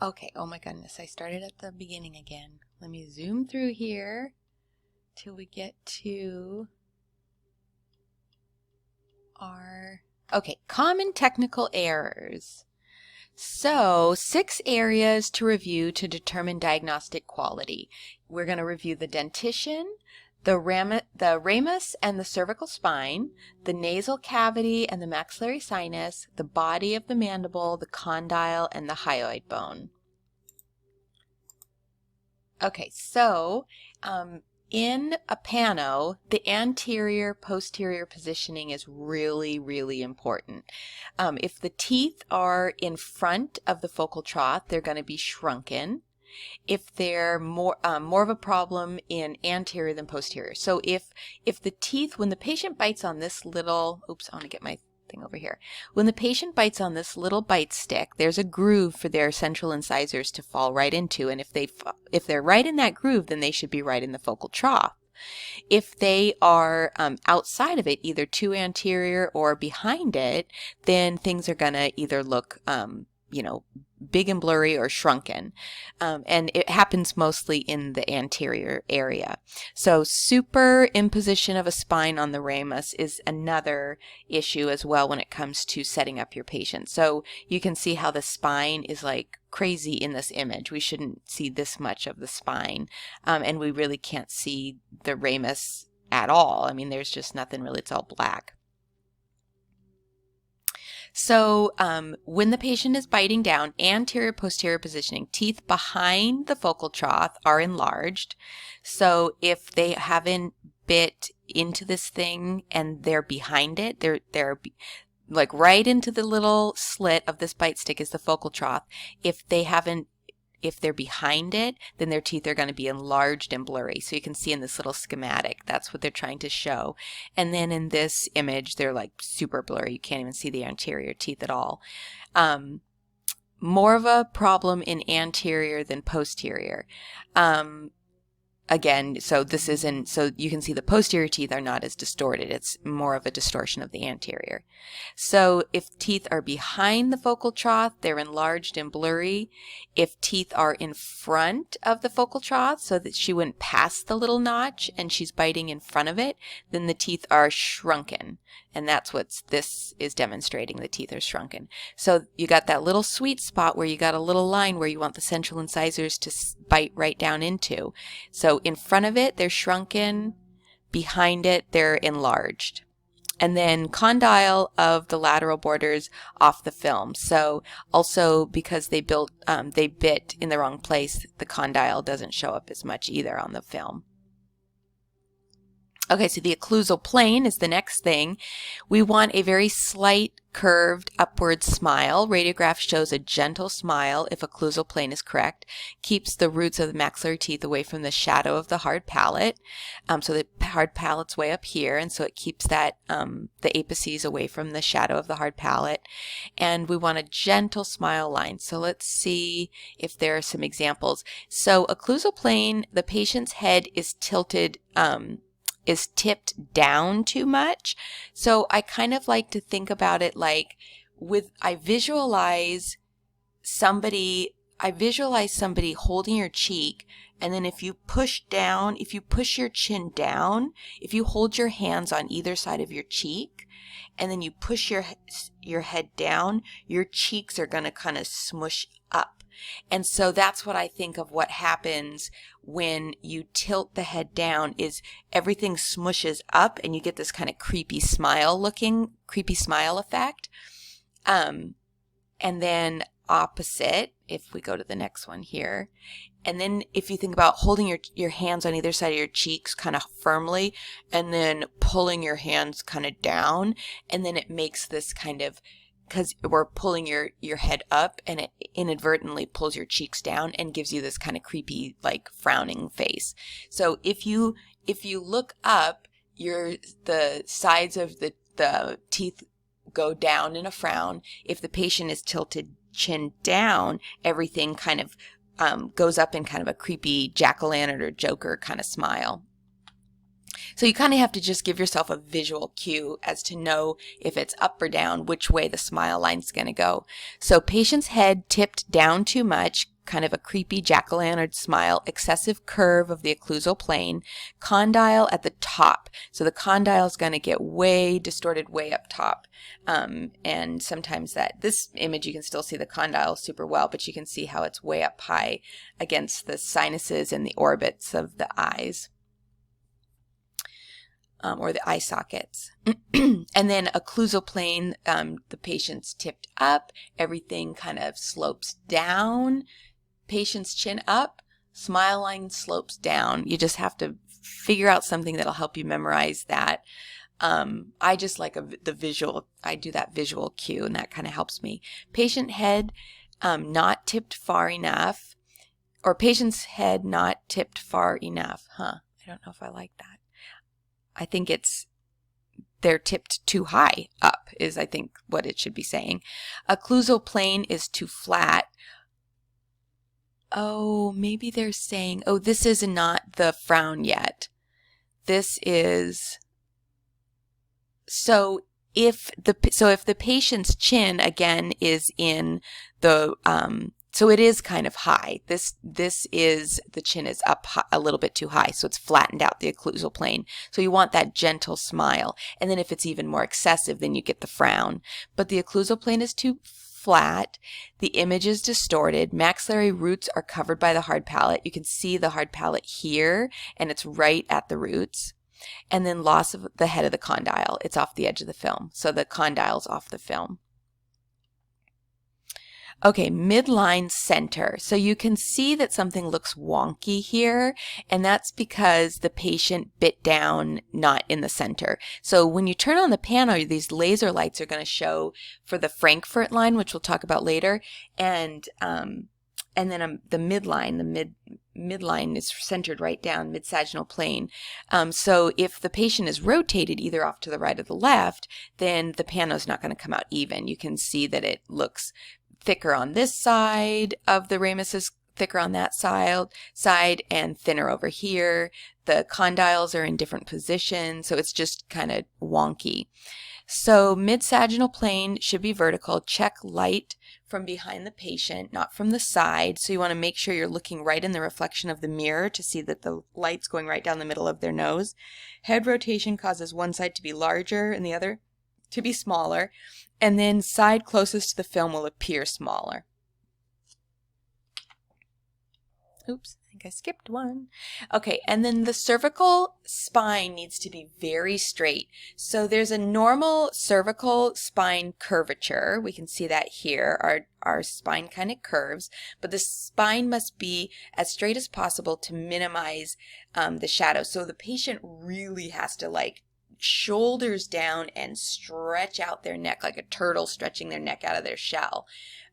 Okay, oh my goodness, I started at the beginning again. Let me zoom through here till we get to our... Okay, common technical errors. So, 6 areas to review to determine diagnostic quality. We're going to review the dentition, the ramus and the cervical spine, the nasal cavity and the maxillary sinus, the body of the mandible, the condyle, and the hyoid bone. Okay, so in a pano, the anterior-posterior positioning is really, really important. If the teeth are in front of the focal trough, they're going to be shrunken. If they're more of a problem in anterior than posterior. So if the teeth, when the patient bites on this little, oops, I want to get my thing over here. When the patient bites on this little bite stick, there's a groove for their central incisors to fall right into, and if they're right in that groove, then they should be right in the focal trough. If they are outside of it, either too anterior or behind it, then things are going to either look, big and blurry or shrunken. And it happens mostly in the anterior area. So superimposition of a spine on the ramus is another issue as well when it comes to setting up your patient. So you can see how the spine is like crazy in this image. We shouldn't see this much of the spine. And we really can't see the ramus at all. I mean, there's just nothing really, it's all black. So when the patient is biting down, anterior-posterior positioning, teeth behind the focal trough are enlarged. So if they haven't bit into this thing and they're behind it, they're like right into the little slit of this bite stick is the focal trough. If they're behind it, then their teeth are going to be enlarged and blurry. So you can see in this little schematic, that's what they're trying to show. And then in this image, they're like super blurry. You can't even see the anterior teeth at all. More of a problem in anterior than posterior. Again, so you can see the posterior teeth are not as distorted. It's more of a distortion of the anterior. So if teeth are behind the focal trough, they're enlarged and blurry. If teeth are in front of the focal trough, so that she went past the little notch and she's biting in front of it, then the teeth are shrunken. And that's what this is demonstrating. The teeth are shrunken. So you got that little sweet spot where you got a little line where you want the central incisors to bite right down into. So in front of it, they're shrunken. Behind it, they're enlarged. And then condyle of the lateral borders off the film. So also because they bit in the wrong place, the condyle doesn't show up as much either on the film. Okay, so the occlusal plane is the next thing. We want a very slight curved upward smile. Radiograph shows a gentle smile if occlusal plane is correct. Keeps the roots of the maxillary teeth away from the shadow of the hard palate. So the hard palate's way up here, and so it keeps that the apices away from the shadow of the hard palate. And we want a gentle smile line. So let's see if there are some examples. So occlusal plane, the patient's head is tilted is tipped down too much. So I kind of like to think about it like I visualize somebody holding your cheek, and then if you push your chin down, if you hold your hands on either side of your cheek, and then you push your head down, your cheeks are going to kind of smush up. And so that's what I think of what happens when you tilt the head down is everything smushes up and you get this kind of creepy smile effect. And then opposite, if we go to the next one here, and then if you think about holding your hands on either side of your cheeks kind of firmly and then pulling your hands kind of down, and then it makes this kind of, because we're pulling your head up and it inadvertently pulls your cheeks down and gives you this kind of creepy like frowning face. So if you look up, the sides of the teeth go down in a frown. If the patient is tilted chin down, everything kind of goes up in kind of a creepy jack-o'-lantern or Joker kind of smile. So you kind of have to just give yourself a visual cue as to know if it's up or down, which way the smile line's going to go. So patient's head tipped down too much, kind of a creepy jack-o'-lantern smile, excessive curve of the occlusal plane, condyle at the top. So the condyle is going to get way distorted way up top. And sometimes this image you can still see the condyle super well, but you can see how it's way up high against the sinuses and the orbits of the eyes. Or the eye sockets. And then occlusal plane, the patient's tipped up, everything kind of slopes down, patient's chin up, smile line slopes down. You just have to figure out something that'll help you memorize that. I just like the visual, I do that visual cue, and that kind of helps me. Patient head not tipped far enough, or patient's head not tipped far enough. I don't know if I like that. I think they're tipped too high up is I think what it should be saying. Occlusal plane is too flat. Oh, maybe they're saying, oh, this is not the frown yet. This is, so if the patient's chin again is in the, so it is kind of high. This is, the chin is up a little bit too high, so it's flattened out the occlusal plane. So you want that gentle smile. And then if it's even more excessive, then you get the frown. But the occlusal plane is too flat. The image is distorted. Maxillary roots are covered by the hard palate. You can see the hard palate here, and it's right at the roots. And then loss of the head of the condyle. It's off the edge of the film. So the condyle's off the film. Okay, midline center. So you can see that something looks wonky here, and that's because the patient bit down not in the center. So when you turn on the Pano, these laser lights are going to show for the Frankfurt line, which we'll talk about later, and then the midline, midline is centered right down mid-sagittal plane. So if the patient is rotated either off to the right or the left, then the Pano is not going to come out even. You can see that it looks thicker on this side of the ramus is thicker on that side and thinner over here. The condyles are in different positions, so it's just kind of wonky. So mid-sagittal plane should be vertical. Check light from behind the patient, not from the side. So you want to make sure you're looking right in the reflection of the mirror to see that the light's going right down the middle of their nose. Head rotation causes one side to be larger and the other to be smaller, and then side closest to the film will appear smaller. Oops, I think I skipped one. Okay, and then the cervical spine needs to be very straight. So there's a normal cervical spine curvature. We can see that here. Our spine kind of curves, but the spine must be as straight as possible to minimize the shadow. So the patient really has to shoulders down and stretch out their neck like a turtle stretching their neck out of their shell.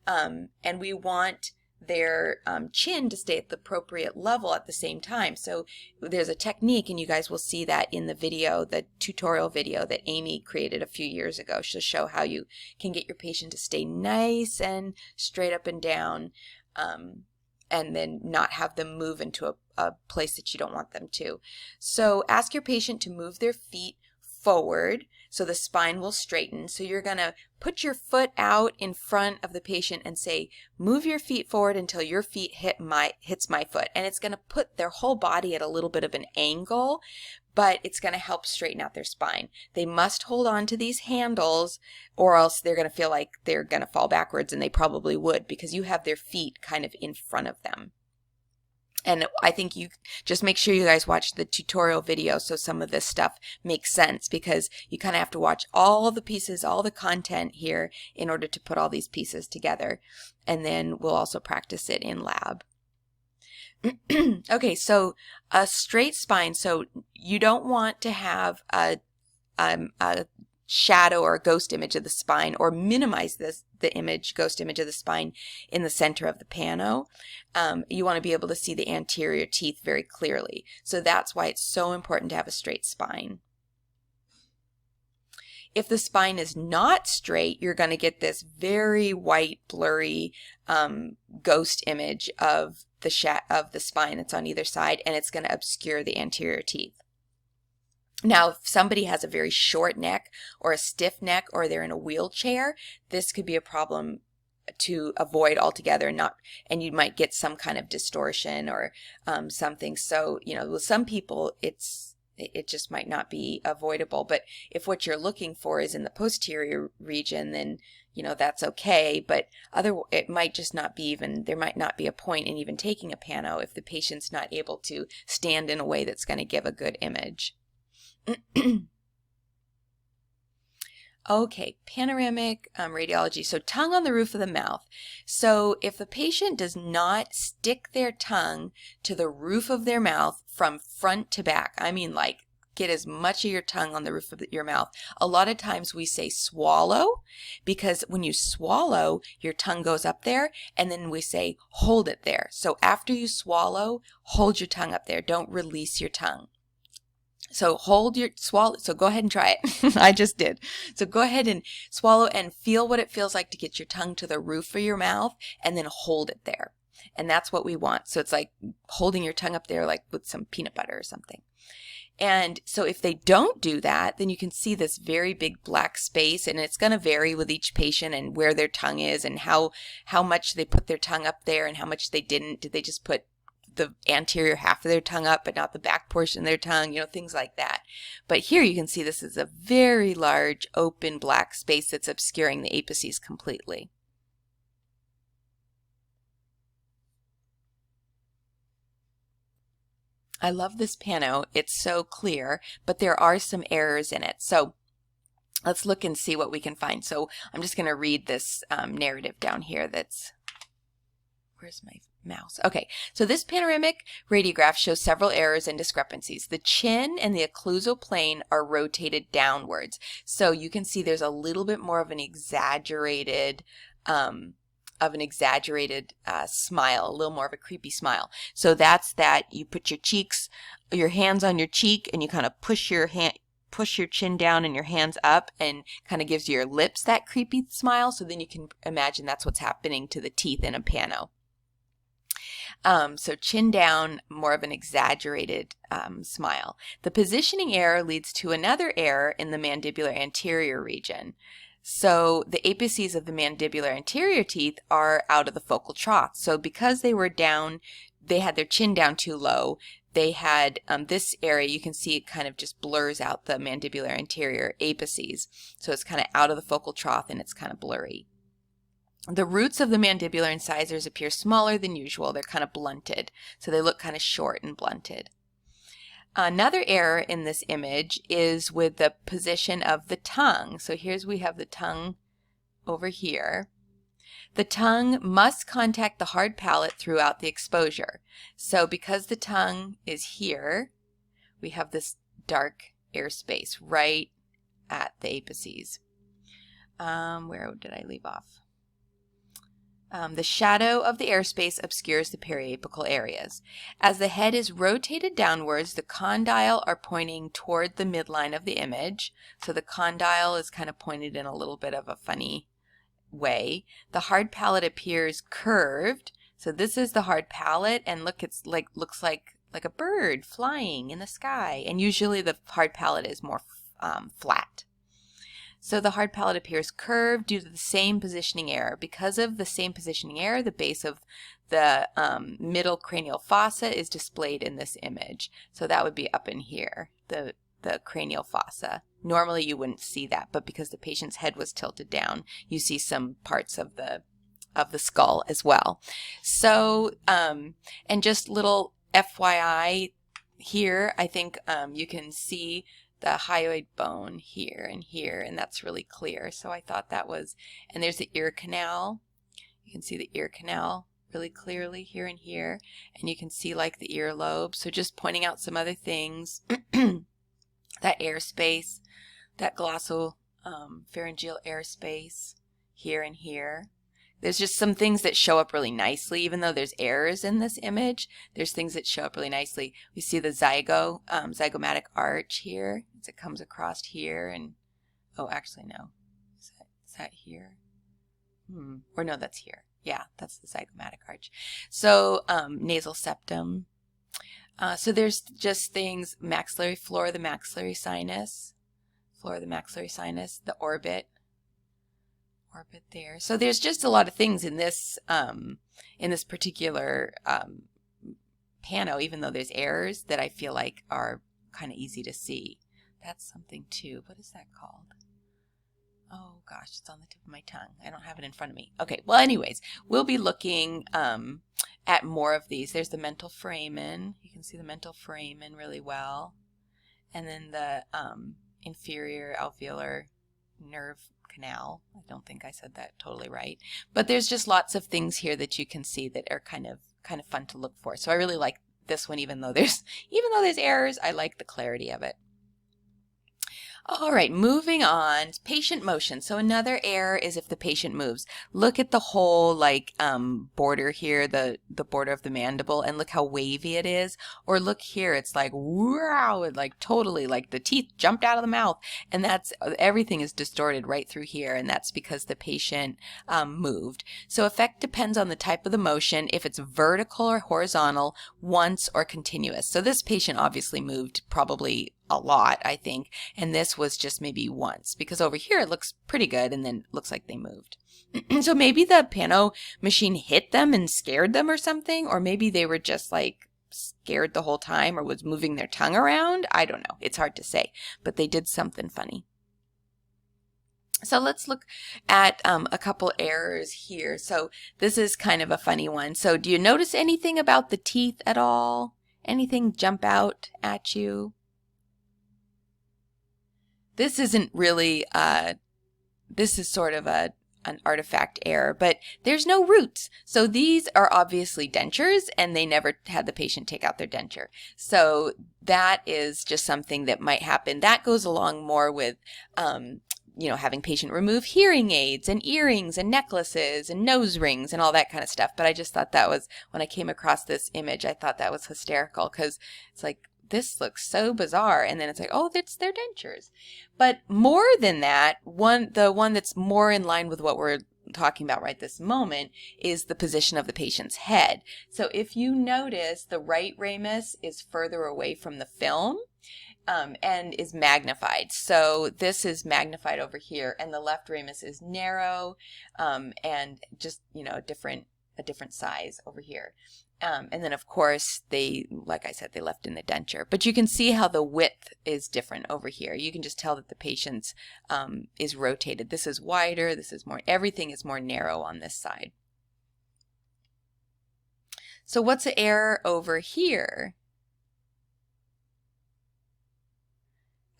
And we want their chin to stay at the appropriate level at the same time. So there's a technique, and you guys will see that in the video, the tutorial video that Amy created a few years ago to show how you can get your patient to stay nice and straight up and down, and then not have them move into a place that you don't want them to. So ask your patient to move their feet forward so the spine will straighten. So you're going to put your foot out in front of the patient and say, move your feet forward until your feet hits my foot. And it's going to put their whole body at a little bit of an angle, but it's going to help straighten out their spine. They must hold on to these handles, or else they're going to feel like they're going to fall backwards, and they probably would because you have their feet kind of in front of them. And I think you just make sure you guys watch the tutorial video so some of this stuff makes sense, because you kind of have to watch all the pieces, all the content here in order to put all these pieces together. And then we'll also practice it in lab. Okay, so a straight spine. So you don't want to have a shadow or a ghost image of the spine, or minimize the ghost image of the spine in the center of the Pano. You want to be able to see the anterior teeth very clearly. So that's why it's so important to have a straight spine. If the spine is not straight, you're going to get this very white, blurry ghost image of the spine that's on either side, and it's going to obscure the anterior teeth. Now, if somebody has a very short neck or a stiff neck or they're in a wheelchair, this could be a problem to avoid altogether, and you might get some kind of distortion or something. So, with some people, it just might not be avoidable. But if what you're looking for is in the posterior region, then that's okay. But it might just not be even, there might not be a point in even taking a pano if the patient's not able to stand in a way that's going to give a good image. Okay, panoramic radiology. So tongue on the roof of the mouth. So if the patient does not stick their tongue to the roof of their mouth from front to back, I mean like get as much of your tongue on the roof of your mouth. A lot of times we say swallow, because when you swallow, your tongue goes up there, and then we say hold it there. So after you swallow, hold your tongue up there. Don't release your tongue. So swallow. So go ahead and try it. I just did. So go ahead and swallow and feel what it feels like to get your tongue to the roof of your mouth and then hold it there. And that's what we want. So it's like holding your tongue up there like with some peanut butter or something. And so if they don't do that, then you can see this very big black space, and it's going to vary with each patient and where their tongue is and how much they put their tongue up there and how much they didn't. Did they just put the anterior half of their tongue up but not the back portion of their tongue, things like that. But here you can see this is a very large open black space that's obscuring the apices completely. I love this pano. It's so clear, but there are some errors in it. So let's look and see what we can find. So I'm just going to read this narrative down here that's, where's my mouse? Okay, so this panoramic radiograph shows several errors and discrepancies. The chin and the occlusal plane are rotated downwards. So you can see there's a little bit more of an exaggerated smile, a little more of a creepy smile. So that's that you put your hands on your cheek, and you kind of push your chin down and your hands up, and kind of gives your lips that creepy smile. So then you can imagine that's what's happening to the teeth in a pano. So chin down, more of an exaggerated smile. The positioning error leads to another error in the mandibular anterior region. So the apices of the mandibular anterior teeth are out of the focal trough. So because they were down, they had their chin down too low, they had this area, you can see it kind of just blurs out the mandibular anterior apices. So it's kind of out of the focal trough and it's kind of blurry. The roots of the mandibular incisors appear smaller than usual. They're kind of blunted, so they look kind of short and blunted. Another error in this image is with the position of the tongue. So we have the tongue over here. The tongue must contact the hard palate throughout the exposure. So because the tongue is here, we have this dark airspace right at the apices. Where did I leave off? The shadow of the airspace obscures the periapical areas. As the head is rotated downwards, the condyle are pointing toward the midline of the image. So the condyle is kind of pointed in a little bit of a funny way. The hard palate appears curved. So this is the hard palate, and look, it's looks like a bird flying in the sky. And usually the hard palate is more flat. So the hard palate appears curved due to the same positioning error. Because of the same positioning error, the base of the middle cranial fossa is displayed in this image. So that would be up in here, the cranial fossa. Normally you wouldn't see that, but because the patient's head was tilted down, you see some parts of the skull as well. So, and just little FYI here, I think you can see the hyoid bone here, and that's really clear. So I thought that was, and there's the ear canal. You can see the ear canal really clearly here and here, and you can see like the earlobe. So just pointing out some other things, that airspace, that glossopharyngeal airspace here and here. There's just some things that show up really nicely, even though there's errors in this image. There's things that show up really nicely. We see the zygomatic arch here as it comes across here, and oh, actually no, is that here? Or no, that's here. Yeah, that's the zygomatic arch. So nasal septum. So there's just things, maxillary floor of the maxillary sinus, the orbit there. So there's just a lot of things in this particular pano, even though there's errors that I feel like are kind of easy to see. That's something too. What is that called? Oh gosh, it's on the tip of my tongue. I don't have it in front of me. Okay, well anyways, we'll be looking at more of these. There's the mental foramen. You can see the mental foramen really well. And then the inferior alveolar nerve canal. I don't think I said that totally right. But there's just lots of things here that you can see that are kind of fun to look for. So I really like this one, even though there's errors, I like the clarity of it. All right, moving on, patient motion. So another error is if the patient moves. Look at the whole border here, the border of the mandible, and look how wavy it is. Or look here, it's like, wow, like totally like the teeth jumped out of the mouth. And that's, everything is distorted right through here, and that's because the patient moved. So effect depends on the type of the motion, if it's vertical or horizontal, once or continuous. So this patient obviously moved probably a lot, I think, and this was just maybe once, because over here it looks pretty good and then it looks like they moved. So maybe the Pano machine hit them and scared them or something, or maybe they were just like scared the whole time or was moving their tongue around. I don't know. It's hard to say, but they did something funny. So let's look at a couple errors here. So this is kind of a funny one. So do you notice anything about the teeth at all? Anything jump out at you? This isn't really, this is sort of an artifact error, but there's no roots. So these are obviously dentures, and they never had the patient take out their denture. So that is just something that might happen. That goes along more with, you know, having patient remove hearing aids and earrings and necklaces and nose rings and all that kind of stuff. But I just thought that was, when I came across this image, I thought that was hysterical, because it's like, this looks so bizarre, and then it's like, oh, that's their dentures. But more than that, the one that's more in line with what we're talking about right this moment is the position of the patient's head. So if you notice, the right ramus is further away from the film and is magnified. So this is magnified over here, and the left ramus is narrow and just, you know, a different size over here. And then of course they, like I said, they left in the denture, but you can see how the width is different over here. You can just tell that the patient's is rotated. This is wider, this is more, everything is more narrow on this side. So what's the error over here?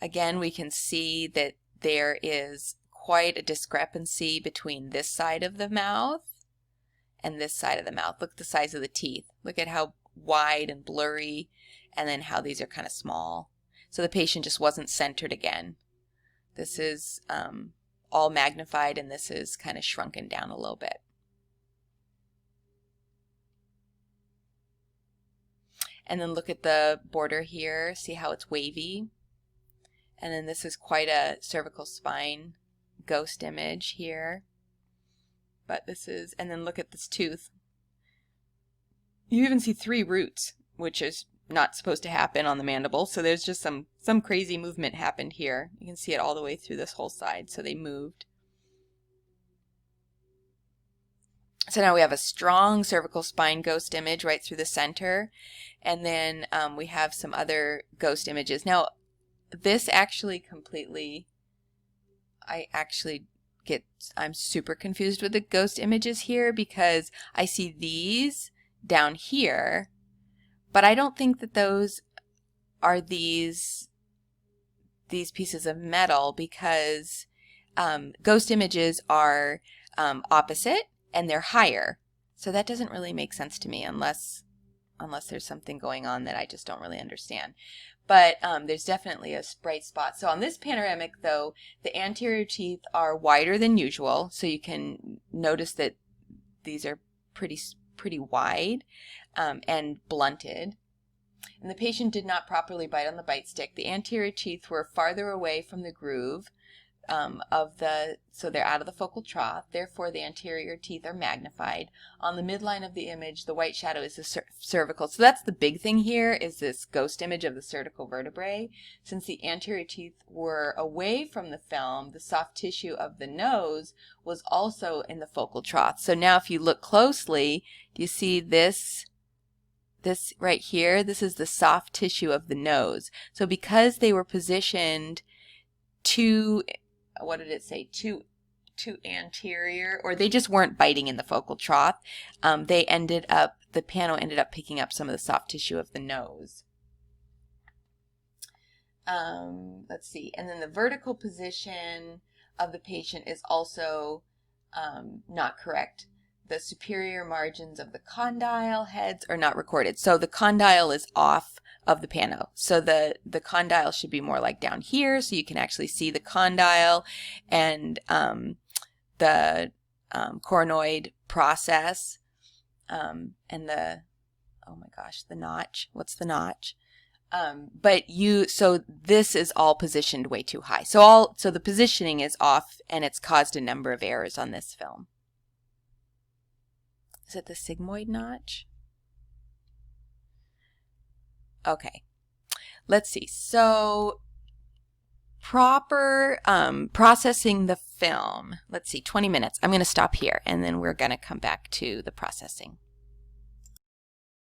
Again, we can see that there is quite a discrepancy between this side of the mouth and this side of the mouth. Look at the size of the teeth. Look at how wide and blurry, and then how these are kind of small. So the patient just wasn't centered again. This is all magnified, and this is kind of shrunken down a little bit. And then look at the border here. See how it's wavy? And then this is quite a cervical spine ghost image here. But this is, and then look at this tooth. You even see 3 roots, which is not supposed to happen on the mandible. So there's just some crazy movement happened here. You can see it all the way through this whole side. So they moved. So now we have a strong cervical spine ghost image right through the center. And then we have some other ghost images. Now, this actually completely, I'm super confused with the ghost images here, because I see these down here, but I don't think that those are these pieces of metal, because ghost images are opposite and they're higher. So that doesn't really make sense to me unless there's something going on that I just don't really understand. But there's definitely a bright spot. So on this panoramic, though, the anterior teeth are wider than usual. So you can notice that these are pretty wide and blunted. And the patient did not properly bite on the bite stick. The anterior teeth were farther away from the groove so they're out of the focal trough, therefore the anterior teeth are magnified. On the midline of the image, the white shadow is the cervical. So that's the big thing here, is this ghost image of the cervical vertebrae. Since the anterior teeth were away from the film, the soft tissue of the nose was also in the focal trough. So now if you look closely, do you see this right here? This is the soft tissue of the nose. So because they were positioned too, what did it say, too anterior, or they just weren't biting in the focal trough, the Pano ended up picking up some of the soft tissue of the nose. Let's see, and then the vertical position of the patient is also not correct. The superior margins of the condyle heads are not recorded. So the condyle is off of the Pano. So the condyle should be more like down here, so you can actually see the condyle and the coronoid process and the, oh my gosh, the notch. What's the notch? So this is all positioned way too high. So the positioning is off, and it's caused a number of errors on this film. Is it the sigmoid notch? Okay, let's see. So proper processing the film. Let's see, 20 minutes. I'm going to stop here, and then we're going to come back to the processing.